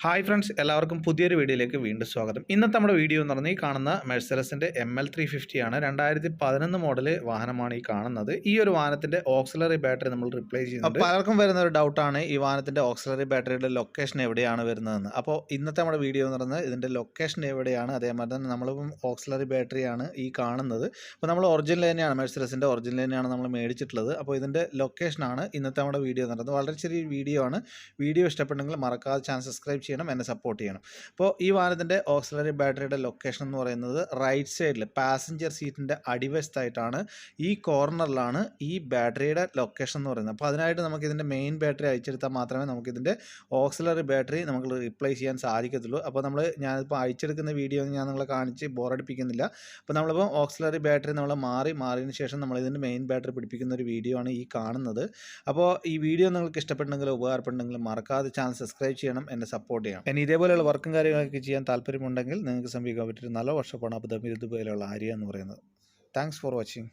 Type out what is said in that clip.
Hi friends, എല്ലാവർക്കും പുതിയൊരു വീഡിയോയിലേക്ക് വീണ്ടും സ്വാഗതം. ഇന്നത്തെ നമ്മുടെ വീഡിയോ എന്ന് പറഞ്ഞാൽ ഈ കാണുന്ന മെഴ്സഡസിൻ്റെ ML350 ആണ്. 2011 മോഡൽ വാഹനമാണ് ഈ കാണുന്നത്. ഈ ഒരു വാഹനത്തിൻ്റെ ഓക്സിലറി ബാറ്ററി നമ്മൾ റീപ്ലേസ് ചെയ്യുന്നുണ്ട്. പലർക്കും വരുന്ന ഒരു ഡൗട്ടാണ് ഈ വാഹനത്തിൻ്റെ ഓക്സിലറി ബാറ്ററിയുടെ ലൊക്കേഷൻ എവിടെയാണ് വരുന്നതെന്ന്. അപ്പോൾ ഇന്നത്തെ നമ്മുടെ വീഡിയോ എന്ന് പറയുന്നത് ഇതിൻ്റെ ലൊക്കേഷൻ എവിടെയാണ്, അതേമാതിരി തന്നെ നമ്മളിപ്പം ഓക്സിലറി ബാറ്ററിയാണ് ഈ കാണുന്നത്. അപ്പോൾ നമ്മൾ ഒറിജിനൽ തന്നെയാണ്, മെഴ്സഡസിൻ്റെ ഒറിജിനൽ തന്നെയാണ് നമ്മൾ മേടിച്ചിട്ടുള്ളത്. അപ്പോൾ ഇതിൻ്റെ ലൊക്കേഷനാണ് ഇന്നത്തെ നമ്മുടെ വീഡിയോ എന്ന് പറയുന്നത്. വളരെ ചെറിയ വീഡിയോ ആണ്. വീഡിയോ ഇഷ്ടപ്പെട്ടെങ്കിൽ മറക്കാതെ ചാനൽ സബ്സ്ക്രൈബ് ചെയ്യണം, എന്നെ സപ്പോർട്ട് ചെയ്യണം. അപ്പോൾ ഈ വാഹനത്തിൻ്റെ ഓക്സിലറി ബാറ്ററിയുടെ ലൊക്കേഷൻ എന്ന് പറയുന്നത് റൈറ്റ് സൈഡിൽ പാസഞ്ചർ സീറ്റിൻ്റെ അടിവശത്തായിട്ടാണ്. ഈ കോർണറിലാണ് ഈ ബാറ്ററിയുടെ ലൊക്കേഷൻ എന്ന് പറയുന്നത്. അപ്പോൾ അതിനായിട്ട് നമുക്ക് ഇതിൻ്റെ മെയിൻ ബാറ്ററി അയച്ചെടുത്താൽ മാത്രമേ നമുക്കിതിൻ്റെ ഓക്സിലറി ബാറ്ററി നമുക്ക് റീപ്ലേസ് ചെയ്യാൻ സാധിക്കത്തുള്ളൂ. അപ്പോൾ ഞാനിപ്പോൾ അയച്ചെടുക്കുന്ന വീഡിയോ ഞാൻ നിങ്ങളെ കാണിച്ച് ബോറടിപ്പിക്കുന്നില്ല. അപ്പോൾ നമ്മളിപ്പോൾ ഓക്സിലറി ബാറ്ററി നമ്മൾ മാറിയതിന് ശേഷം നമ്മൾ ഇതിൻ്റെ മെയിൻ ബാറ്ററി പിടിപ്പിക്കുന്ന ഒരു വീഡിയോ ആണ് ഈ കാണുന്നത്. അപ്പോൾ ഈ വീഡിയോ നിങ്ങൾക്ക് ഇഷ്ടപ്പെട്ടെങ്കിൽ ഉപകാരപ്പെട്ടെങ്കിൽ മറക്കാതെ ചാനൽ സബ്സ്ക്രൈബ് ചെയ്യണം, എന്നെ സപ്പോർട്ട് ചെയ്യണം. ഇനി ഇതേപോലെയുള്ള വർക്കും കാര്യങ്ങളൊക്കെ ചെയ്യാൻ താല്പര്യമുണ്ടെങ്കിൽ നിങ്ങൾക്ക് സമീപിക്കാൻ പറ്റിയ നല്ല വർഷപ്പാണ് അബുദാബി ഇതുപോലെയുള്ള ആര്യ എന്ന് പറയുന്നത്. Thanks for watching.